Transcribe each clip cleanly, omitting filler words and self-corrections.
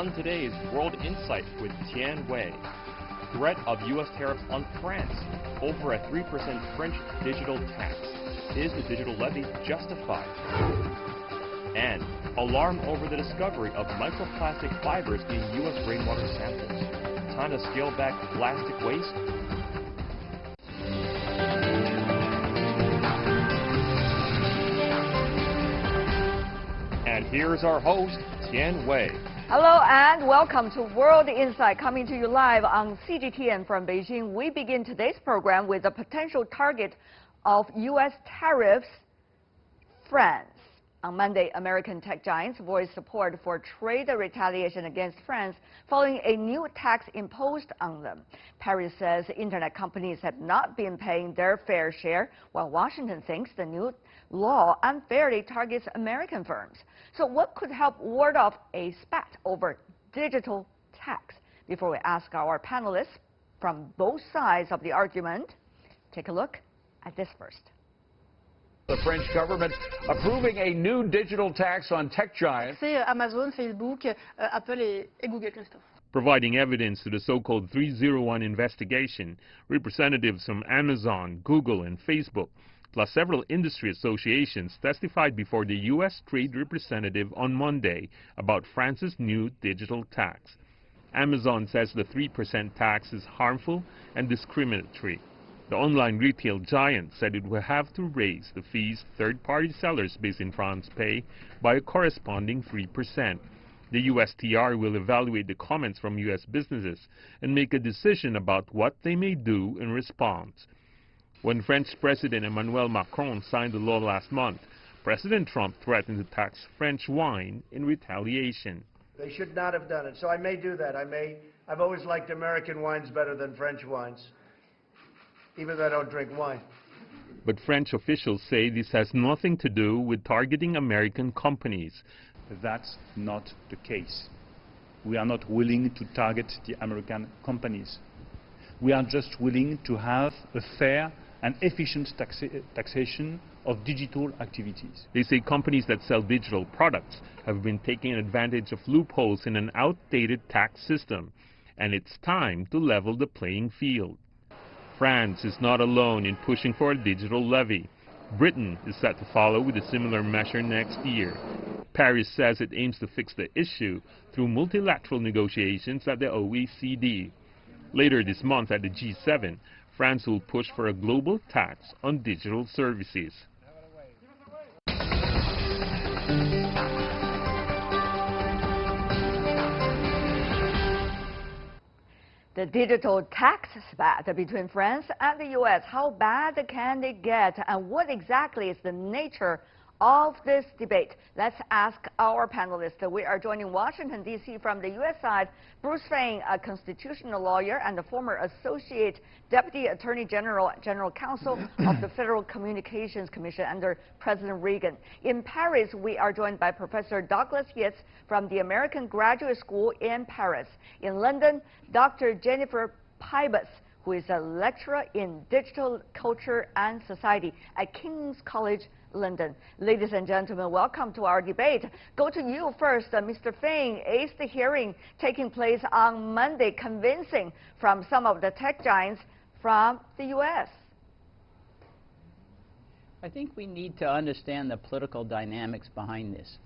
On today's World Insight with Tian Wei, threat of U.S. tariffs on France over a 3% French digital tax. Is the digital levy justified? And alarm over the discovery of microplastic fibers in U.S. rainwater samples. Time to scale back plastic waste? And here's our host, Tian Wei. Hello and welcome to World Insight, coming to you live on CGTN from Beijing. We begin today's program with a potential target of U.S. tariffs, France. On Monday, American tech giants voiced support for trade retaliation against France following a new tax imposed on them. Paris says internet companies have not been paying their fair share, while Washington thinks the new law unfairly targets American firms. So what could help ward off a spat over digital tax? Before we ask our panelists from both sides of the argument, take a look at this first. The French government approving a new digital tax on tech giants. C'est Amazon, Facebook, Apple et Google, Christophe. Providing evidence to the so-called 301 investigation, representatives from Amazon, Google, and Facebook, plus several industry associations, testified before the U.S. Trade Representative on Monday about France's new digital tax. Amazon says the 3% tax is harmful and discriminatory. The online retail giant said it will have to raise the fees third-party sellers based in France pay by a corresponding 3%. The USTR will evaluate the comments from U.S. businesses and make a decision about what they may do in response. When French President Emmanuel Macron signed the law last month, President Trump threatened to tax French wine in retaliation. They should not have done it, so I may do that. I've always liked American wines better than French wines, even though I don't drink wine. But French officials say this has nothing to do with targeting American companies. That's not the case. We are not willing to target the American companies. We are just willing to have a fair and efficient taxation of digital activities. They say companies that sell digital products have been taking advantage of loopholes in an outdated tax system, and it's time to level the playing field. France is not alone in pushing for a digital levy. Britain is set to follow with a similar measure next year. Paris says it aims to fix the issue through multilateral negotiations at the OECD. Later this month at the G7, France will push for a global tax on digital services. The digital tax spat between France and the U.S. How bad can it get, and what exactly is the nature of this debate? Let's ask our panelists. We are joining Washington, D.C. from the U.S. side, Bruce Fein, a constitutional lawyer and a former Associate Deputy Attorney General, General Counsel of the Federal Communications Commission under President Reagan. In Paris, we are joined by Professor Douglas Yates from the American Graduate School in Paris. In London, Dr. Jennifer Pybus, who is a lecturer in digital culture and society at King's College London. Ladies and gentlemen, welcome to our debate. Go to you first, Mr. Fein. Is the hearing taking place on Monday convincing from some of the tech giants from the U.S.? I think we need to understand the political dynamics behind this.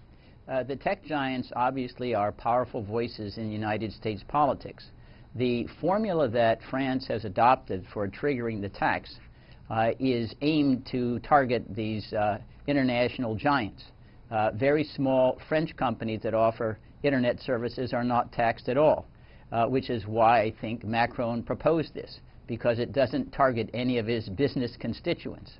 The tech giants obviously are powerful voices in United States politics. The formula that France has adopted for triggering the tax is aimed to target these international giants. Very small French companies that offer internet services are not taxed at all, which is why I think Macron proposed this, because it doesn't target any of his business constituents.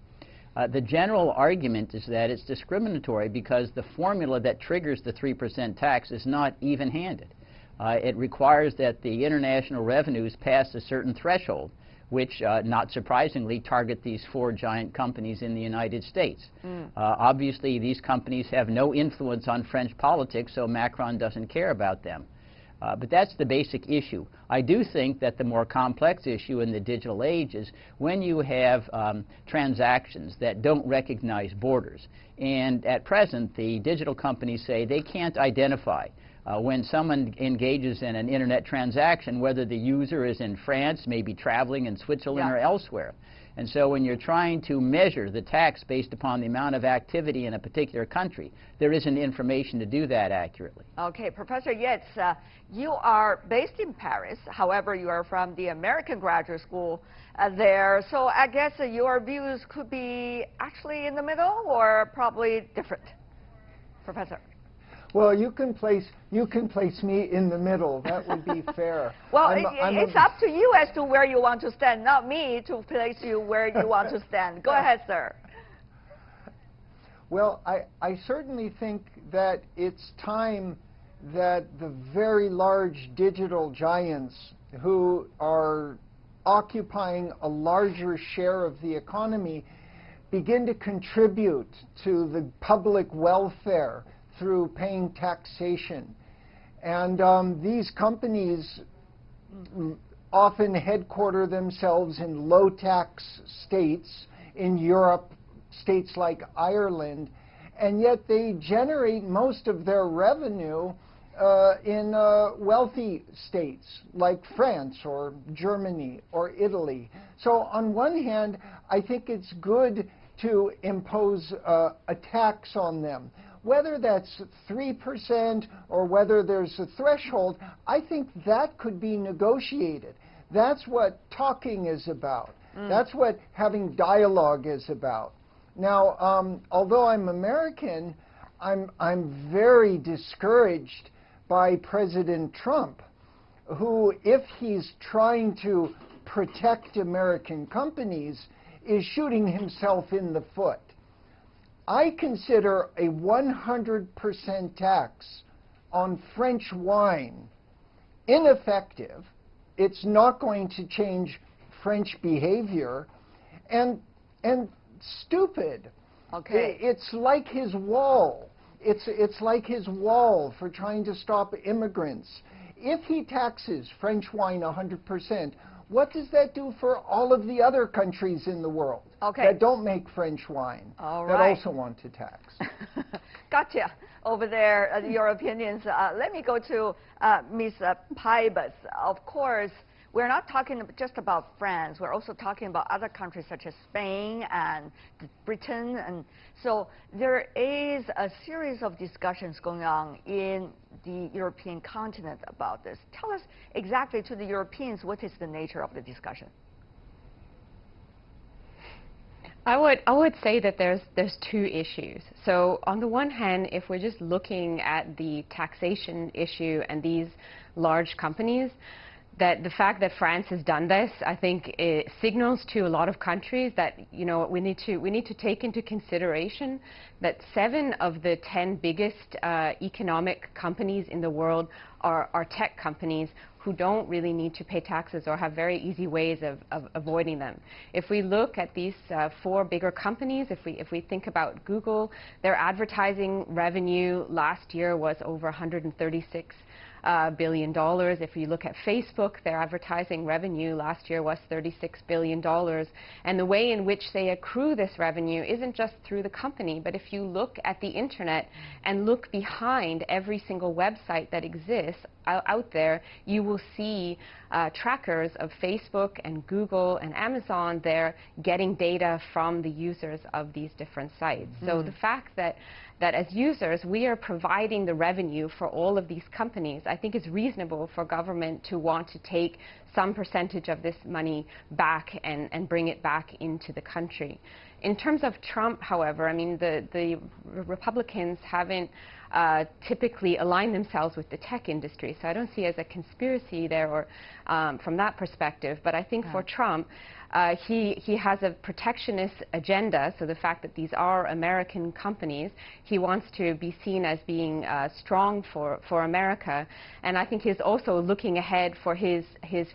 The general argument is that it's discriminatory because the formula that triggers the 3% tax is not even-handed. It requires that the international revenues pass a certain threshold, which, not surprisingly, target these 4 giant companies in the United States. Obviously, these companies have no influence on French politics, so Macron doesn't care about them. But that's the basic issue. I do think that the more complex issue in the digital age is when you have transactions that don't recognize borders. And at present, the digital companies say they can't identify When someone engages in an internet transaction, whether the user is in France, maybe traveling in Switzerland or elsewhere. And so when you're trying to measure the tax based upon the amount of activity in a particular country, there isn't information to do that accurately. Okay, Professor Yates, you are based in Paris. However, you are from the American graduate school there. So I guess your views could be actually in the middle or probably different. Professor. Well, you can place me in the middle. That would be fair. Well, it's up to you as to where you want to stand, not me to place you where you want to stand. Go ahead, sir. Well, I certainly think that it's time that the very large digital giants who are occupying a larger share of the economy begin to contribute to the public welfare through paying taxation. And these companies often headquarter themselves in low-tax states in Europe, states like Ireland, and yet they generate most of their revenue in wealthy states like France or Germany or Italy. So on one hand, I think it's good to impose a tax on them. Whether that's 3% or whether there's a threshold, I think that could be negotiated. That's what talking is about. That's what having dialogue is about. Now, although I'm American, I'm very discouraged by President Trump, who, if he's trying to protect American companies, is shooting himself in the foot. I consider a 100% tax on French wine ineffective. It's not going to change French behavior, and stupid. Okay. It's like his wall. It's like his wall for trying to stop immigrants. If he taxes French wine 100%, what does that do for all of the other countries in the world that don't make French wine, that also want to tax? Gotcha. Over there, your opinions. Let me go to Ms. Pybus. Of course, we're not talking just about France. We're also talking about other countries such as Spain and Britain. And so there is a series of discussions going on in the European continent about this. Tell us exactly to the Europeans, what is the nature of the discussion? I would say that there's two issues. So on the one hand, if we're just looking at the taxation issue and these large companies, that the fact that France has done this, I think it signals to a lot of countries that, you know, we need to take into consideration that 7 of the 10 biggest economic companies in the world are tech companies who don't really need to pay taxes or have very easy ways of avoiding them. If we look at these 4 bigger companies, if we think about Google, their advertising revenue last year was over $136 billion. If you look at Facebook, their advertising revenue last year was $36 billion. And the way in which they accrue this revenue isn't just through the company, but if you look at the internet and look behind every single website that exists out there, you will see trackers of Facebook and Google and Amazon there getting data from the users of these different sites. So the fact that as users, we are providing the revenue for all of these companies, I think it's reasonable for government to want to take some percentage of this money back and bring it back into the country. In terms of Trump, however, I mean, the Republicans haven't typically aligned themselves with the tech industry, so I don't see it as a conspiracy there or from that perspective. But I think for Trump, he has a protectionist agenda, so the fact that these are American companies, he wants to be seen as being strong for America. And I think he's also looking ahead for his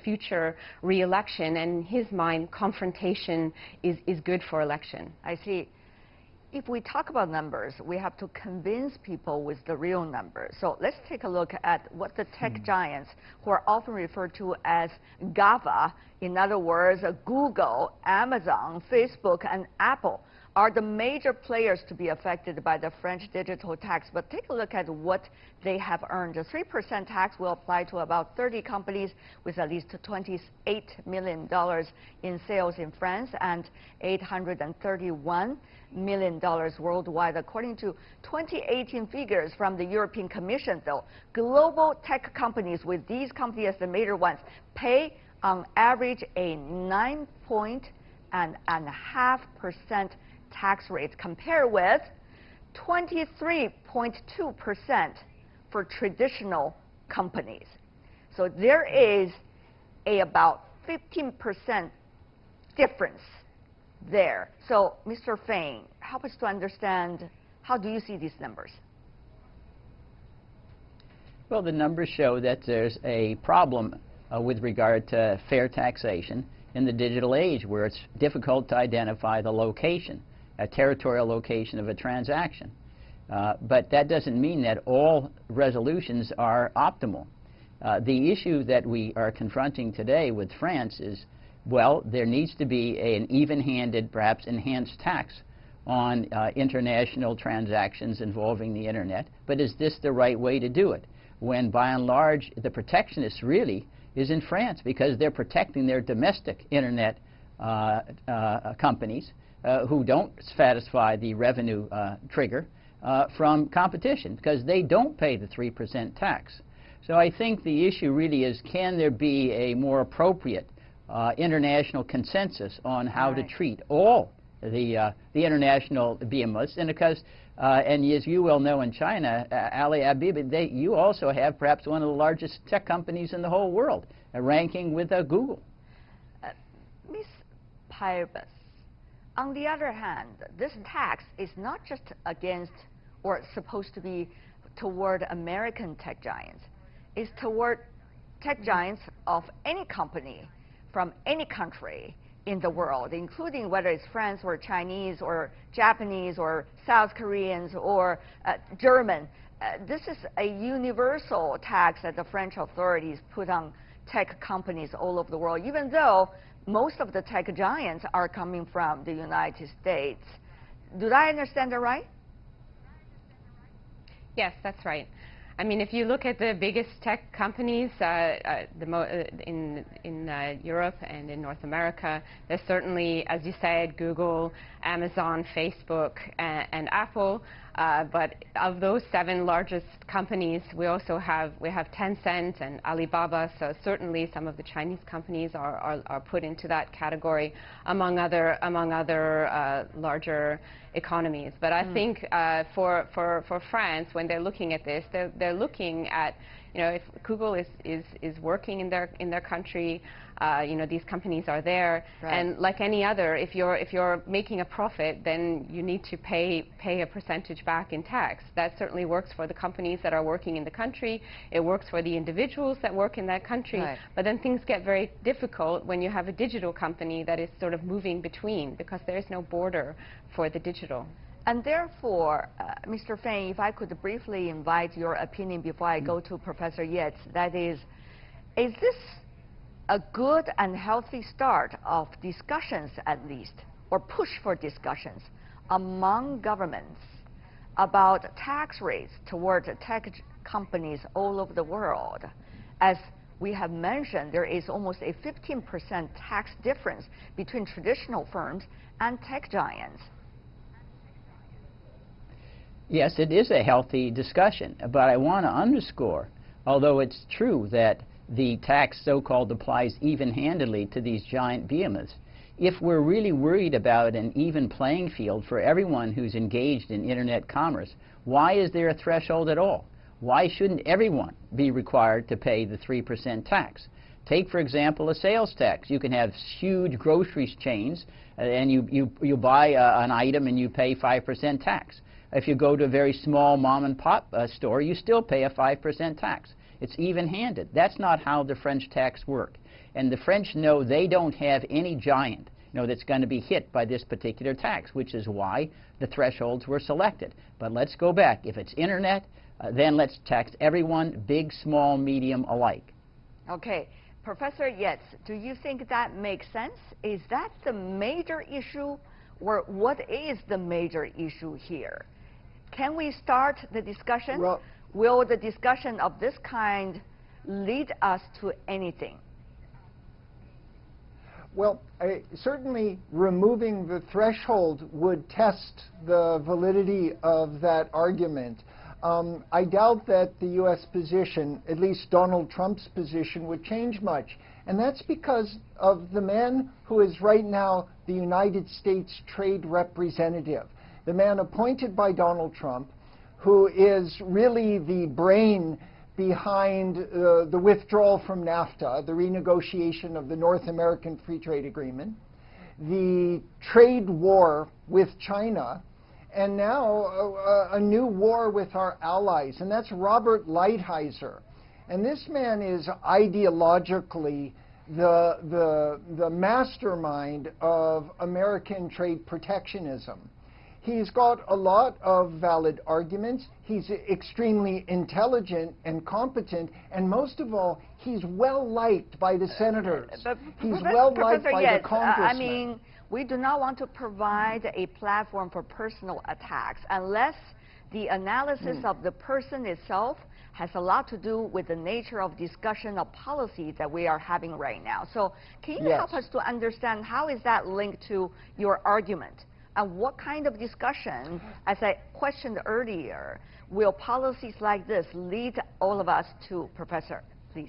future re-election, and in his mind, confrontation is good for election. I see. If we talk about numbers, we have to convince people with the real numbers. So let's take a look at what the tech giants, who are often referred to as GAFA, in other words, Google, Amazon, Facebook, and Apple, are the major players to be affected by the French digital tax. But take a look at what they have earned. A 3% tax will apply to about 30 companies with at least $28 million in sales in France and $831 million worldwide. According to 2018 figures from the European Commission, though, global tech companies, with these companies as the major ones, pay on average a 9.5% tax rate, compared with 23.2% for traditional companies. So there is about 15% difference there. So, Mr. Fain, help us to understand, how do you see these numbers? Well, the numbers show that there's a problem with regard to fair taxation in the digital age, where it's difficult to identify the location, a territorial location of a transaction. But that doesn't mean that all resolutions are optimal. The issue that we are confronting today with France is, well, there needs to be an even-handed, perhaps enhanced tax on international transactions involving the Internet. But is this the right way to do it, when by and large the protectionist really is in France, because they're protecting their domestic Internet companies who don't satisfy the revenue trigger from competition, because they don't pay the 3% tax. So I think the issue really is, can there be a more appropriate international consensus on how to treat all the international behemoths? And because, and as you well know, in China, Ali Habib, you also have perhaps one of the largest tech companies in the whole world, ranking with Google. Ms. Pybus, on the other hand, this tax is not just against, or supposed to be toward, American tech giants. It's toward tech giants of any company from any country in the world, including whether it's France or Chinese or Japanese or South Koreans or German. This is a universal tax that the French authorities put on tech companies all over the world, even though most of the tech giants are coming from the United States. Did I understand that right? Yes, that's right. I mean, if you look at the biggest tech companies in Europe and in North America, there's certainly, as you said, Google, Amazon, Facebook, and Apple. But of those 7 largest companies, we also have Tencent and Alibaba. So certainly some of the Chinese companies are put into that category, among other larger economies. But I think for France, when they're looking at this, they're looking at, you know, if Google is working in their country, you know, these companies are there, and like any other, if you're making a profit, then you need to pay a percentage back in tax. That certainly works for the companies that are working in the country. It works for the individuals that work in that country. But then things get very difficult when you have a digital company that is sort of moving between, because there is no border for the digital. And therefore, Mr. Fain, if I could briefly invite your opinion before I go to Professor Yates, that is this a good and healthy start of discussions, at least, or push for discussions among governments about tax rates toward tech companies all over the world? As we have mentioned, there is almost a 15% tax difference between traditional firms and tech giants. Yes, it is a healthy discussion, but I want to underscore, although it's true that the tax so-called applies even-handedly to these giant behemoths, if we're really worried about an even playing field for everyone who's engaged in Internet commerce, why is there a threshold at all? Why shouldn't everyone be required to pay the 3% tax? Take, for example, a sales tax. You can have huge grocery chains, and you buy an item and you pay 5% tax. If you go to a very small mom-and-pop store, you still pay a 5% tax. It's even-handed. That's not how the French tax work. And the French know they don't have any giant, you know, that's going to be hit by this particular tax, which is why the thresholds were selected. But let's go back. If it's Internet, then let's tax everyone, big, small, medium alike. Okay. Professor Yates, do you think that makes sense? Is that the major issue or what is the major issue here? Can we start the discussion? Well, will the discussion of this kind lead us to anything? Well, certainly removing the threshold would test the validity of that argument. I doubt that the U.S. position, at least Donald Trump's position, would change much. And that's because of the man who is right now the United States Trade Representative, the man appointed by Donald Trump, who is really the brain behind the withdrawal from NAFTA, the renegotiation of the North American Free Trade Agreement, the trade war with China, and now a new war with our allies, and that's Robert Lighthizer. And this man is ideologically the mastermind of American trade protectionism. He's got a lot of valid arguments. He's extremely intelligent and competent, and most of all, he's well liked by the senators. He's well liked by the congressmen. I mean, we do not want to provide a platform for personal attacks unless the analysis of the person itself has a lot to do with the nature of discussion of policy that we are having right now. So can you help us to understand how is that linked to your argument? And what kind of discussion, as I questioned earlier, will policies like this lead all of us to? Professor, please.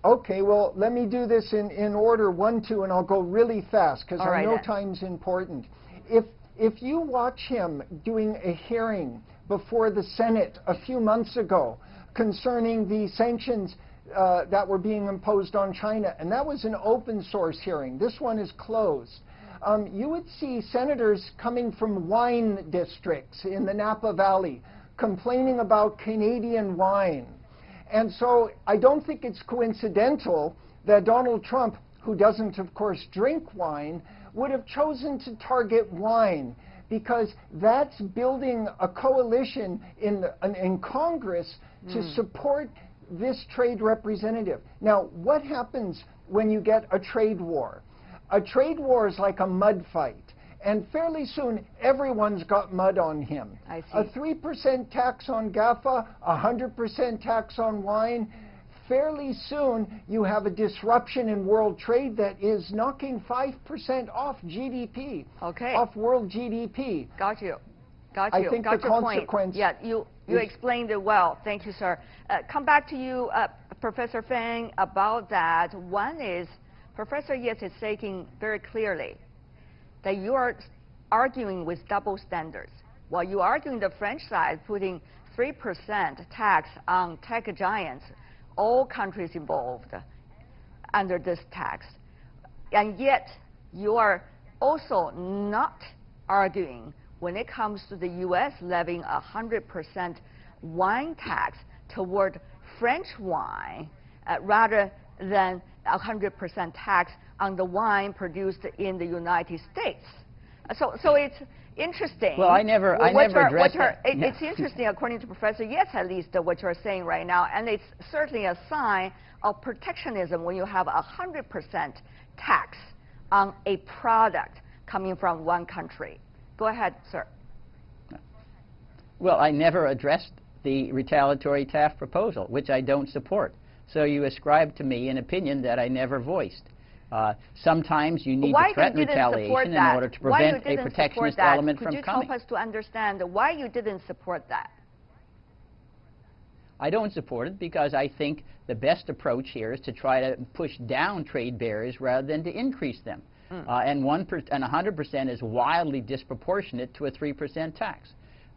Okay, well, let me do this in order 1, 2, and I'll go really fast because I know time's important. If you watch him doing a hearing before the Senate a few months ago concerning the sanctions that were being imposed on China, and that was an open source hearing. This one is closed. You would see senators coming from wine districts in the Napa Valley complaining about Canadian wine. And so I don't think it's coincidental that Donald Trump, who doesn't, of course, drink wine, would have chosen to target wine, because that's building a coalition in Congress to support this trade representative. Now, what happens when you get a trade war? A trade war is like a mud fight. And fairly soon, everyone's got mud on him. I see. A 3% tax on GAFA, 100% tax on wine. Fairly soon, you have a disruption in world trade that is knocking 5% off GDP, off world GDP. Got you. Got you. I think got the your consequence. Point. Yeah, you explained it well. Thank you, sir. Come back to you, Professor Fang, about that. One is, Professor Yates is saying very clearly that you are arguing with double standards. While you are arguing the French side, putting 3% tax on tech giants, all countries involved under this tax. And yet, you are also not arguing when it comes to the U.S. levying 100% wine tax toward French wine rather than 100% tax on the wine produced in the United States. So it's interesting. Well, I never addressed that. It's interesting, according to Professor Yates, at least, what you're saying right now, and it's certainly a sign of protectionism when you have 100% tax on a product coming from one country. Go ahead, sir. Well, I never addressed the retaliatory tariff proposal, which I don't support. So you ascribe to me an opinion that I never voiced. Sometimes you need to threaten retaliation in order to prevent a protectionist element from coming. Could you help us to understand why you didn't support that? I don't support it because I think the best approach here is to try to push down trade barriers rather than to increase them. And 100% is wildly disproportionate to a 3% tax.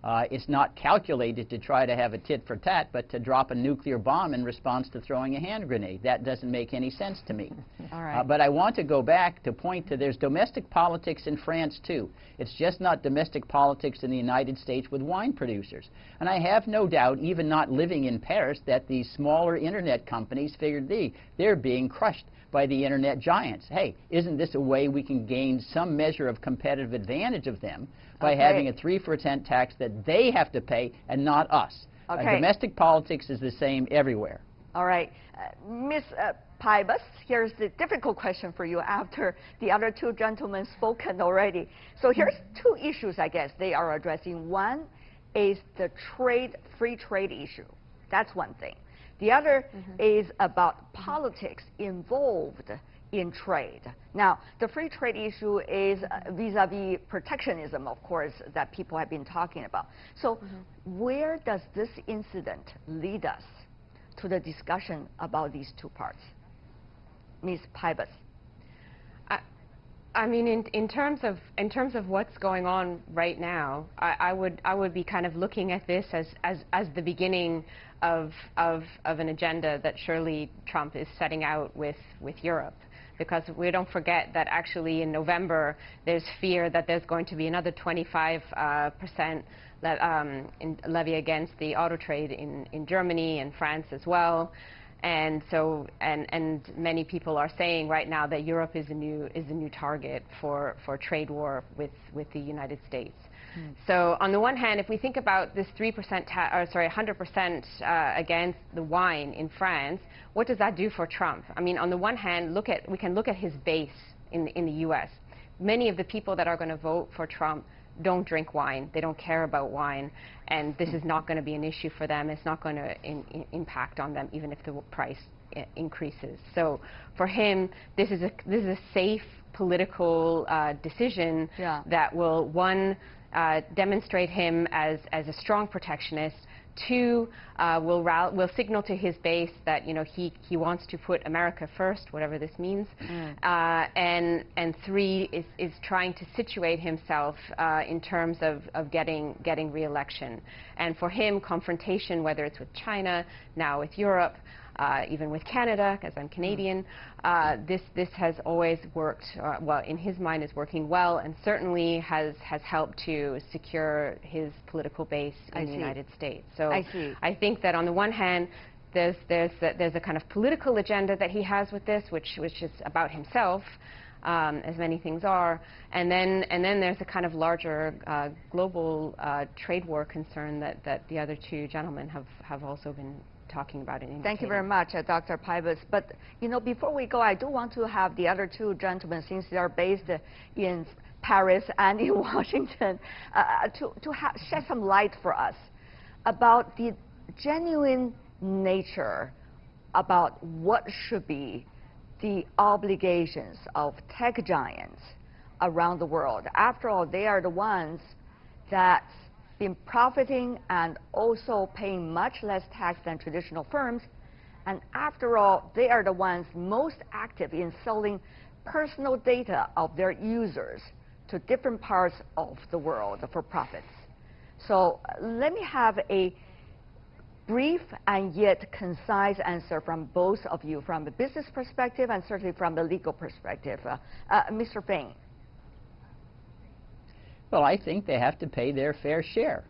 It's not calculated to try to have a tit for tat, but to drop a nuclear bomb in response to throwing a hand grenade. That doesn't make any sense to me. All right. But I want to go back to point to there's domestic politics in France, too. It's just not domestic politics in the United States with wine producers. And I have no doubt, even not living in Paris, that these smaller Internet companies figured they're being crushed by the Internet giants. Hey, isn't this a way we can gain some measure of competitive advantage of them by having a 3% tax that they have to pay and not us? Domestic politics is the same everywhere. All right. Ms. Pybus, here's the difficult question for you after the other two gentlemen spoken already. So here's two issues, I guess, they are addressing. One is the free trade issue. That's one thing. The other is about politics involved in trade. Now, the free trade issue is vis-a-vis protectionism, of course, that people have been talking about. So where does this incident lead us to the discussion about these two parts? Ms. Pybus. I mean, in terms of what's going on right now, I would be kind of looking at this as the beginning of an agenda that surely Trump is setting out with Europe. Because we don't forget that actually in November there's fear that there's going to be another 25% levy against the auto trade in Germany and France as well. And so, and many people are saying right now that Europe is a new target for trade war with the United States. So on the one hand, if we think about this 100% against the wine in France, what does that do for Trump? I mean, on the one hand, we can look at his base in the U.S. Many of the people that are going to vote for Trump don't drink wine. They don't care about wine, and this is not going to be an issue for them. It's not going to impact on them, even if the price increases. So for him, this is a safe political decision that will, one, demonstrate him as a strong protectionist. Two, will signal to his base that he wants to put America first, whatever this means. And three is trying to situate himself in terms of getting re-election. And for him, confrontation, whether it's with China, now with Europe, even with Canada, because I'm Canadian, this has always worked, well, in his mind is working well, and certainly has helped to secure his political base in the United States. So I think that on the one hand, there's a kind of political agenda that he has with this, which is about himself, as many things are, and then there's a kind of larger global trade war concern that the other two gentlemen have also been talking about and indicating. Thank you very much, Dr. Pybus. But before we go, I do want to have the other two gentlemen, since they are based in Paris and in Washington, to shed some light for us about the genuine nature about what should be the obligations of tech giants around the world. After all, they are the ones that been profiting and also paying much less tax than traditional firms. And after all, they are the ones most active in selling personal data of their users to different parts of the world for profits. So let me have a brief and yet concise answer from both of you, from the business perspective and certainly from the legal perspective. Mr. Fain. Well, I think they have to pay their fair share.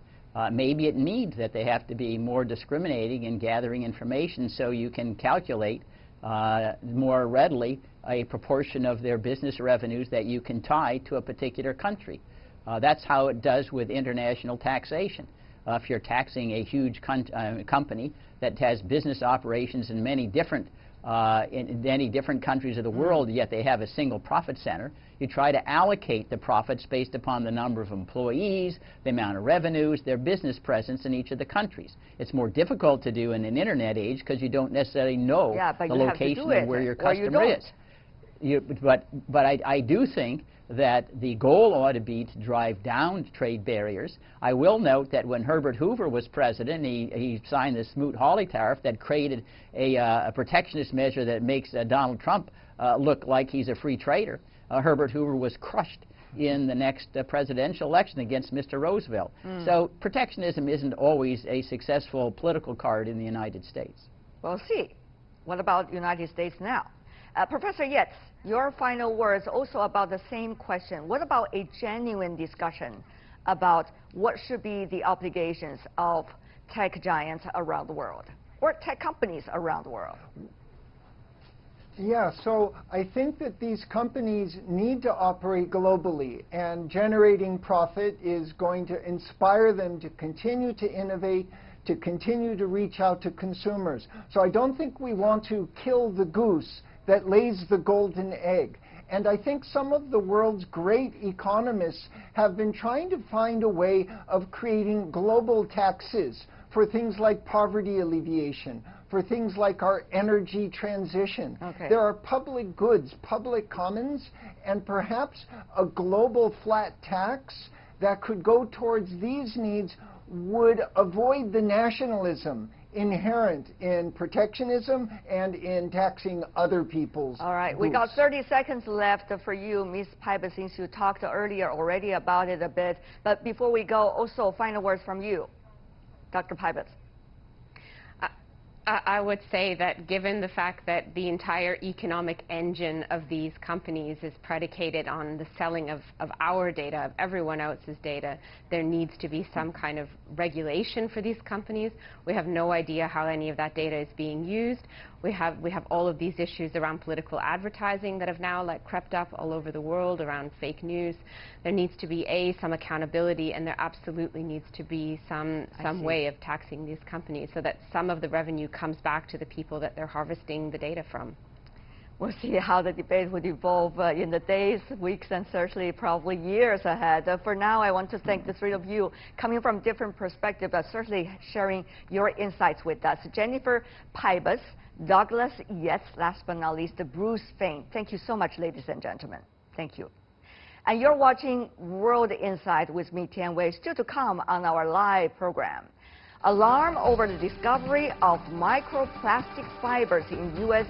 Maybe it means that they have to be more discriminating in gathering information so you can calculate more readily a proportion of their business revenues that you can tie to a particular country. That's how it does with international taxation. If you're taxing a huge company that has business operations in many different countries of the world, yet they have a single profit center, you try to allocate the profits based upon the number of employees, the amount of revenues, their business presence in each of the countries. It's more difficult to do in an internet age because you don't necessarily know the location of where your customer is. But I do think that the goal ought to be to drive down trade barriers. I will note that when Herbert Hoover was president, he signed the Smoot-Hawley tariff that created a protectionist measure that makes Donald Trump look like he's a free trader. Herbert Hoover was crushed in the next presidential election against Mr. Roosevelt. So protectionism isn't always a successful political card in the United States. We'll see. What about the United States now? Professor Yates, your final words also about the same question. What about a genuine discussion about what should be the obligations of tech giants around the world, or tech companies around the world? Yeah, so I think that these companies need to operate globally, and generating profit is going to inspire them to continue to innovate, to continue to reach out to consumers. So I don't think we want to kill the goose that lays the golden egg. And I think some of the world's great economists have been trying to find a way of creating global taxes for things like poverty alleviation, for things like our energy transition. Okay. There are public goods, public commons, and perhaps a global flat tax that could go towards these needs would avoid the nationalism inherent in protectionism and in taxing other people's All right, goods. we got 30 seconds left for you, Ms. Piper, since you talked earlier already about it a bit. But before we go, also final words from you, Dr. Piper. I would say that given the fact that the entire economic engine of these companies is predicated on the selling of our data, of everyone else's data, there needs to be some kind of regulation for these companies. We have no idea how any of that data is being used. We have all of these issues around political advertising that have now crept up all over the world around fake news. There needs to be some accountability, and there absolutely needs to be some way of taxing these companies so that some of the revenue comes back to the people that they're harvesting the data from. We'll see how the debate would evolve in the days, weeks, and certainly probably years ahead. For now, I want to thank the three of you coming from different perspectives, but certainly sharing your insights with us. Jennifer Pybus, Douglas Yates, last but not least, Bruce Fain. Thank you so much, ladies and gentlemen. Thank you. And you're watching World Insight with me, Tian Wei. Still to come on our live program. Alarm over the discovery of microplastic fibers in U.S.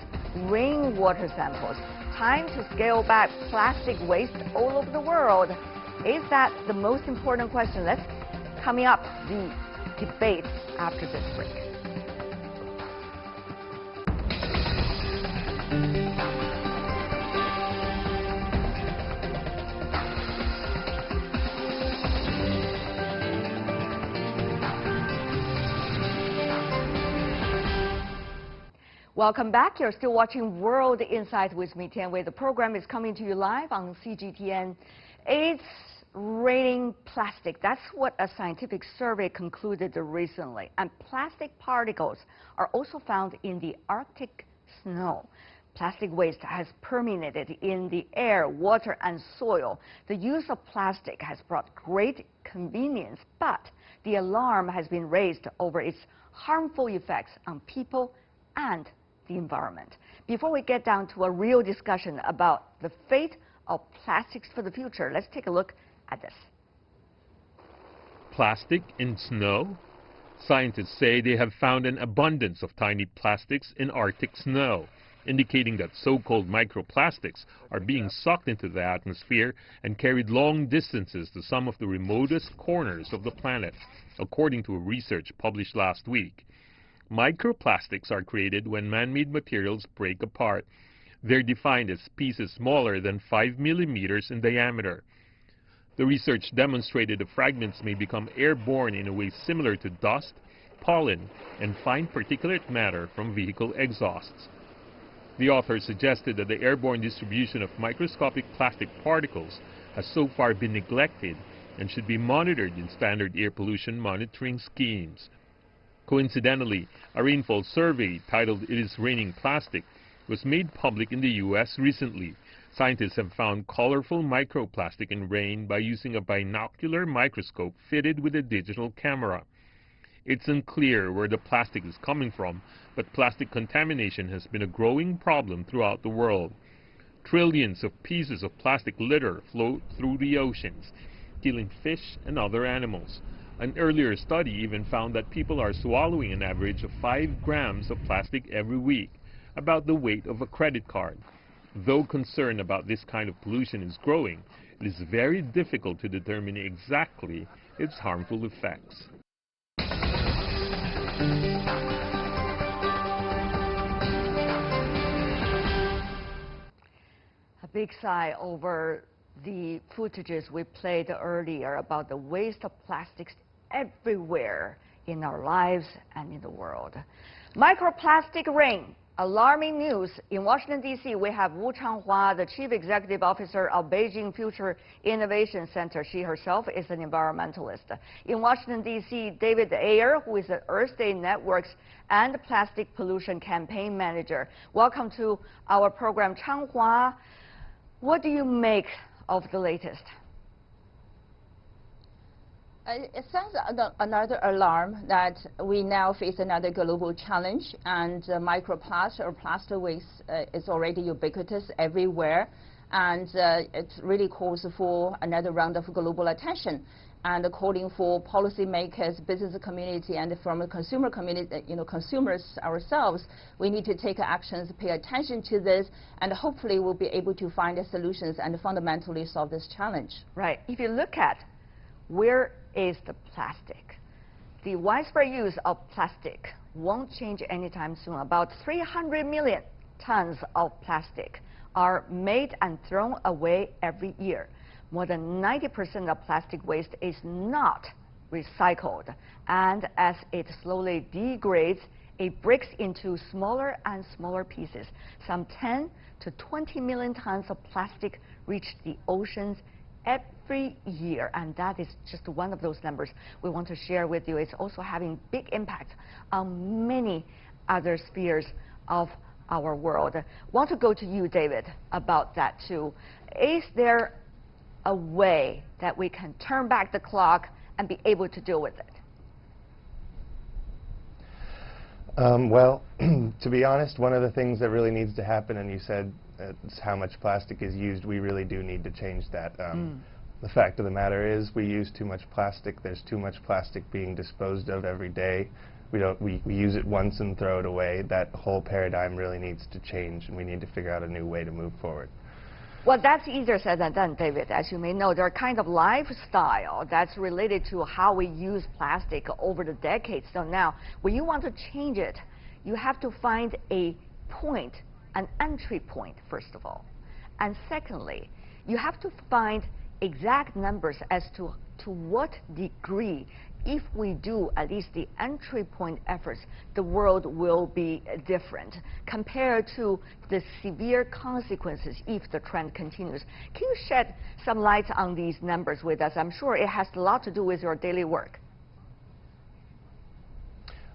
rainwater samples. Time to scale back plastic waste all over the world. Is that the most important question? Let's coming up the debate after this break. Welcome back. You're still watching World Insight with me, Tian Wei. The program is coming to you live on CGTN. It's raining plastic. That's what a scientific survey concluded recently. And plastic particles are also found in the Arctic snow. Plastic waste has permeated in the air, water, and soil. The use of plastic has brought great convenience, but the alarm has been raised over its harmful effects on people and the environment. Before we get down to a real discussion about the fate of plastics for the future, let's take a look at this. Plastic in snow? Scientists say they have found an abundance of tiny plastics in Arctic snow, indicating that so-called microplastics are being sucked into the atmosphere and carried long distances to some of the remotest corners of the planet, according to research published last week. Microplastics are created when man-made materials break apart. They're defined as pieces smaller than 5 millimeters in diameter. The research demonstrated the fragments may become airborne in a way similar to dust, pollen, and fine particulate matter from vehicle exhausts. The authors suggested that the airborne distribution of microscopic plastic particles has so far been neglected and should be monitored in standard air pollution monitoring schemes. Coincidentally, a rainfall survey titled "It is Raining Plastic" was made public in the U.S. recently. Scientists have found colorful microplastic in rain by using a binocular microscope fitted with a digital camera. It's unclear where the plastic is coming from, but plastic contamination has been a growing problem throughout the world. Trillions of pieces of plastic litter float through the oceans, killing fish and other animals. An earlier study even found that people are swallowing an average of 5 grams of plastic every week, about the weight of a credit card. Though concern about this kind of pollution is growing, it is very difficult to determine exactly its harmful effects. A big sigh over the footages we played earlier about the waste of plastics everywhere in our lives and in the world. Microplastic rain, Alarming news. In Washington, D.C., we have Wu Changhua, the Chief Executive Officer of Beijing Future Innovation Center. She herself is an environmentalist. In Washington, D.C., David Ayer, who is the Earth Day Network's and Plastic Pollution Campaign Manager. Welcome to our program. Changhua, what do you make of the latest? It sounds another alarm that we now face another global challenge, and microplastic or plastic waste is already ubiquitous everywhere, and it really calls for another round of global attention. And calling for policymakers, business community, and from the consumer community, consumers ourselves, we need to take actions, pay attention to this, and hopefully we'll be able to find the solutions and fundamentally solve this challenge. Right. If you look at where is the plastic, the widespread use of plastic won't change anytime soon. About 300 million tons of plastic are made and thrown away every year. More than 90% of plastic waste is not recycled, and as it slowly degrades, it breaks into smaller and smaller pieces. Some 10 to 20 million tons of plastic reach the oceans every year, and that is just one of those numbers we want to share with you. It's also having big impact on many other spheres of our world. Want to go to you, David, about that too. Is there a way that we can turn back the clock and be able to deal with it? Well, to be honest, one of the things that really needs to happen, and you said how much plastic is used, we really do need to change that. The fact of the matter is we use too much plastic. There's too much plastic being disposed of every day. We use it once and throw it away. That whole paradigm really needs to change, and we need to figure out a new way to move forward. Well, that's easier said than done, David. As you may know, there are kind of lifestyle that's related to how we use plastic over the decades. So now, when you want to change it, you have to find a point, an entry point, first of all. And secondly, you have to find exact numbers as to what degree, if we do at least the entry point efforts, the world will be different compared to the severe consequences if the trend continues. Can you shed some light on these numbers with us? I'm sure it has a lot to do with your daily work.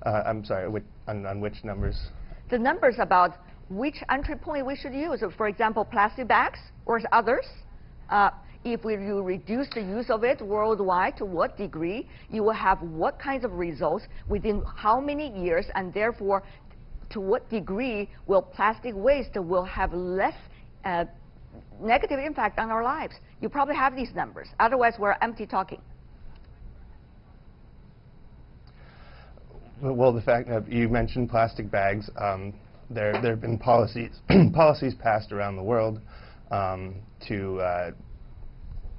I'm sorry, on which numbers? The numbers about which entry point we should use. So for example, plastic bags or others. If you reduce the use of it worldwide, to what degree, you will have what kinds of results within how many years, and therefore to what degree will plastic waste will have less negative impact on our lives. You probably have these numbers. Otherwise, we're empty talking. Well, the fact that you mentioned plastic bags, there have been policies passed around the world to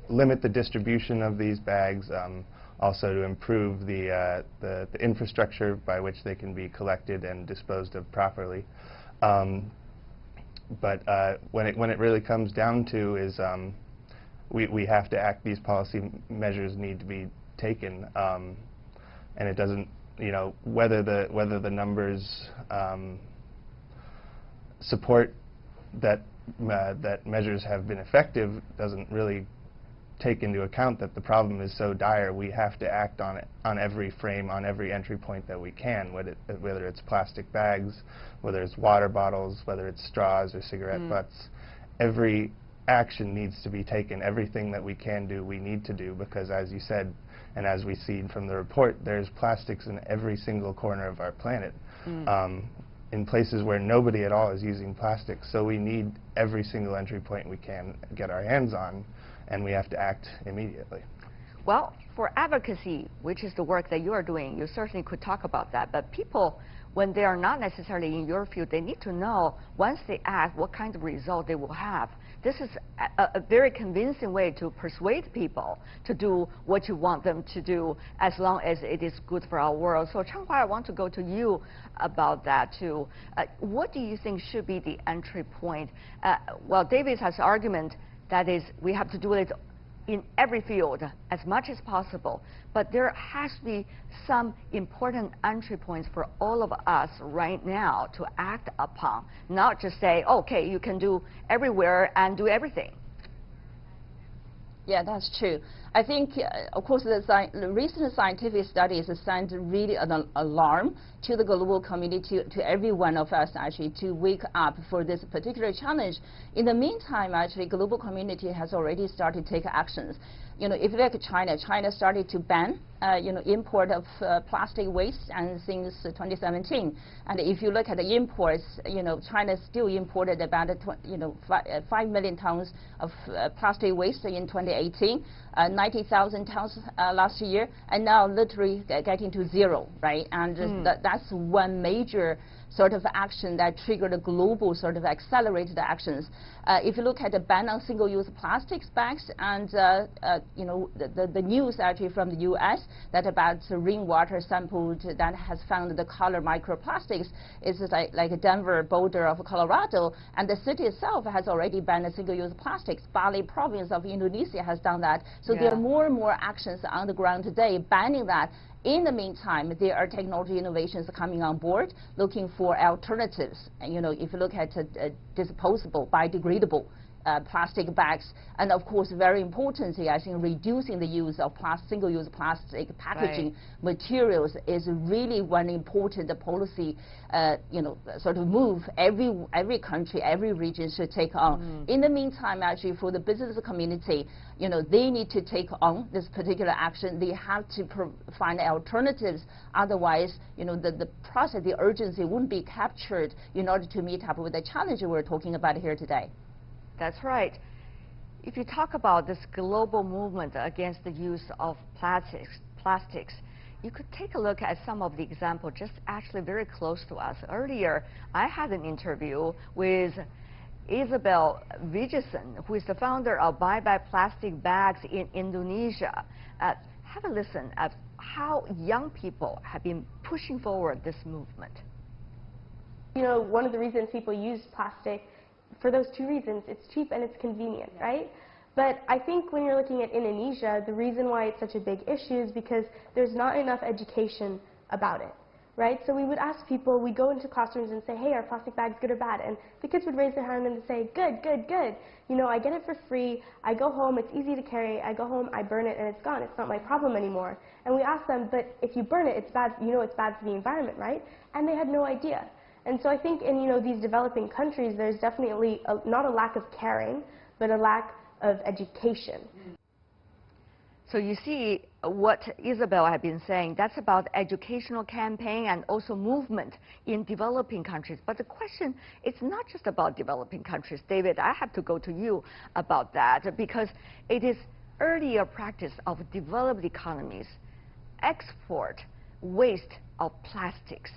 limit the distribution of these bags, also to improve the infrastructure by which they can be collected and disposed of properly. But when it really comes down to is we have to act. These policy measures need to be taken, and it doesn't, whether the numbers support that measures have been effective doesn't really take into account that the problem is so dire. We have to act on it, on every frame, on every entry point that we can, whether it's plastic bags, whether it's water bottles, whether it's straws or cigarette butts. Every action needs to be taken. Everything that we can do, we need to do, because as you said, and as we see from the report, there's plastics in every single corner of our planet, in places where nobody at all is using plastic. So we need every single entry point we can get our hands on, and we have to act immediately. Well, for advocacy, which is the work that you are doing, you certainly could talk about that. But people, when they are not necessarily in your field, they need to know, once they act, what kind of result they will have. This is a very convincing way to persuade people to do what you want them to do, as long as it is good for our world. So Changhua, I want to go to you about that too. What do you think should be the entry point? Well, David has argument that is, we have to do it in every field as much as possible, but there has to be some important entry points for all of us right now to act upon, not just say, okay, you can do everywhere and do everything. Yeah, that's true. I think, of course, the recent scientific studies send really an alarm to the global community, to every one of us, actually, to wake up for this particular challenge. In the meantime, actually, global community has already started to take actions. You know, if you look at China, China started to ban, import of plastic waste, and since 2017. And if you look at the imports, China still imported about 5 million tons of plastic waste in 2018, 90,000 tons last year, and now literally getting to zero, right? And that's one major sort of action that triggered a global sort of accelerated actions. If you look at the ban on single-use plastics bags, and the news actually from the U.S. that about rainwater sampled that has found the color microplastics is like Denver, Boulder of Colorado, and the city itself has already banned single-use plastics. Bali province of Indonesia has done that. So there are more and more actions on the ground today banning that. In the meantime, there are technology innovations coming on board, looking for alternatives. And, if you look at disposable, biodegradable plastic bags, and of course, very importantly, I think reducing the use of single-use plastic packaging materials is really one important policy, sort of move every country, every region should take on. In the meantime, actually, for the business community, they need to take on this particular action. They have to find alternatives. Otherwise, the process, the urgency wouldn't be captured in order to meet up with the challenge we're talking about here today. That's right. If you talk about this global movement against the use of plastics, you could take a look at some of the examples just actually very close to us. Earlier, I had an interview with Isabel Vijasan, who is the founder of Bye Bye Plastic Bags in Indonesia. Have a listen at how young people have been pushing forward this movement. One of the reasons people use plastic, for those two reasons, it's cheap and it's convenient, right? But I think when you're looking at Indonesia, the reason why it's such a big issue is because there's not enough education about it, right? So we would ask people, we go into classrooms and say, hey, are plastic bags good or bad? And the kids would raise their hand and say, good, good, good. I get it for free. I go home, it's easy to carry. I go home, I burn it, and it's gone. It's not my problem anymore. And we ask them, but if you burn it, it's bad. It's bad for the environment, right? And they had no idea. And so I think in these developing countries, there's definitely not a lack of caring, but a lack of education. So you see what Isabel had been saying, that's about educational campaign and also movement in developing countries. But the question, it's not just about developing countries. David, I have to go to you about that, because it is earlier practice of developed economies export waste of plastics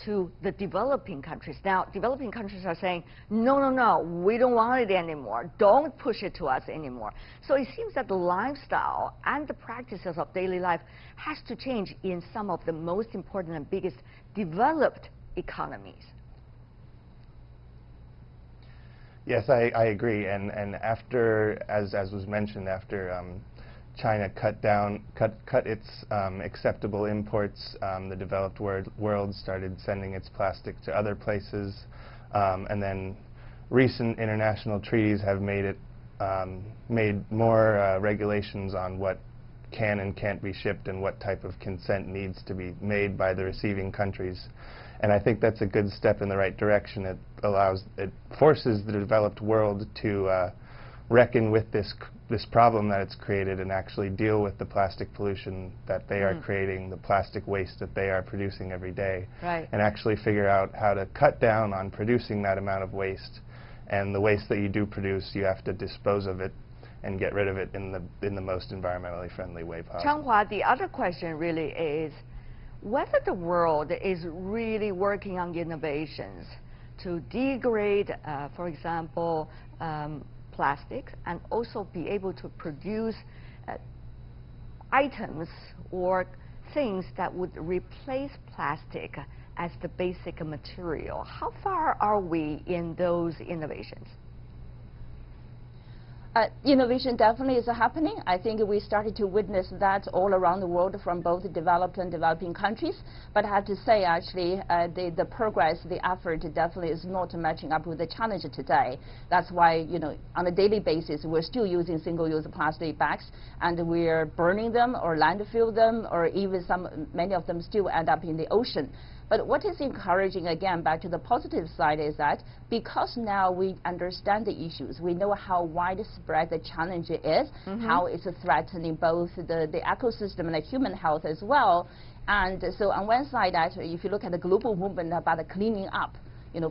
to the developing countries. Now, developing countries are saying, no, no, no, we don't want it anymore. Don't push it to us anymore. So it seems that the lifestyle and the practices of daily life has to change in some of the most important and biggest developed economies. Yes, I agree. And after, as was mentioned, after China cut its acceptable imports, the developed world started sending its plastic to other places, and then recent international treaties have made more regulations on what can and can't be shipped and what type of consent needs to be made by the receiving countries. And I think that's a good step in the right direction. It forces the developed world to reckon with this problem that it's created and actually deal with the plastic pollution that they are creating, the plastic waste that they are producing every day, and actually figure out how to cut down on producing that amount of waste. And the waste that you do produce, you have to dispose of it and get rid of it in the most environmentally friendly way possible. Changhua, the other question really is whether the world is really working on innovations to degrade, for example, plastics, and also be able to produce items or things that would replace plastic as the basic material. How far are we in those innovations? Innovation definitely is happening. I think we started to witness that all around the world from both developed and developing countries. But I have to say, actually, the progress, the effort definitely is not matching up with the challenge today. That's why, on a daily basis, we're still using single-use plastic bags, and we're burning them or landfill them, or even many of them still end up in the ocean. But what is encouraging, again, back to the positive side, is that because now we understand the issues, we know how widespread the challenge is, how it's threatening both the ecosystem and the human health as well. And so on one side, actually, if you look at the global movement about the cleaning up,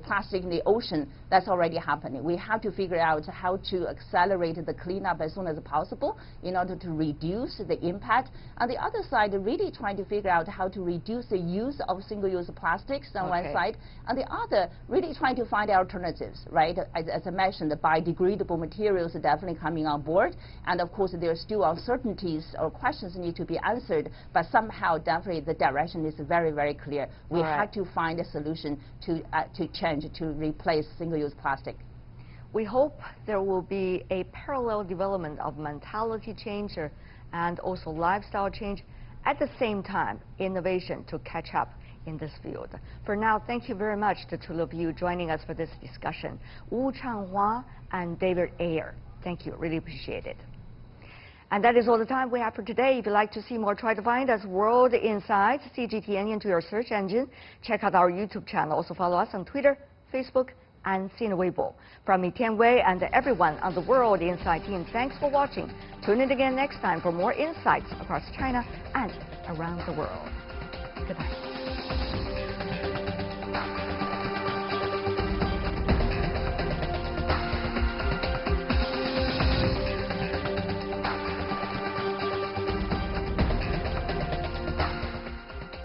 plastic in the ocean, that's already happening. We have to figure out how to accelerate the cleanup as soon as possible in order to reduce the impact. On the other side, really trying to figure out how to reduce the use of single-use plastics on one side. On the other, really trying to find alternatives, right? As I mentioned, the biodegradable materials are definitely coming on board. And of course, there are still uncertainties or questions need to be answered. But somehow, definitely, the direction is very, very clear. We have to find a solution to change, to replace single-use plastic. We hope there will be a parallel development of mentality change and also lifestyle change. At the same time, innovation to catch up in this field. For now, thank you very much to two of you joining us for this discussion. Wu Changhua and David Ayer. Thank you. Really appreciate it. And that is all the time we have for today. If you'd like to see more, try to find us World Insights, CGTN, into your search engine. Check out our YouTube channel. Also follow us on Twitter, Facebook, and Sina Weibo. From me, Tian Wei, and everyone on the World Insight team, thanks for watching. Tune in again next time for more insights across China and around the world. Good night.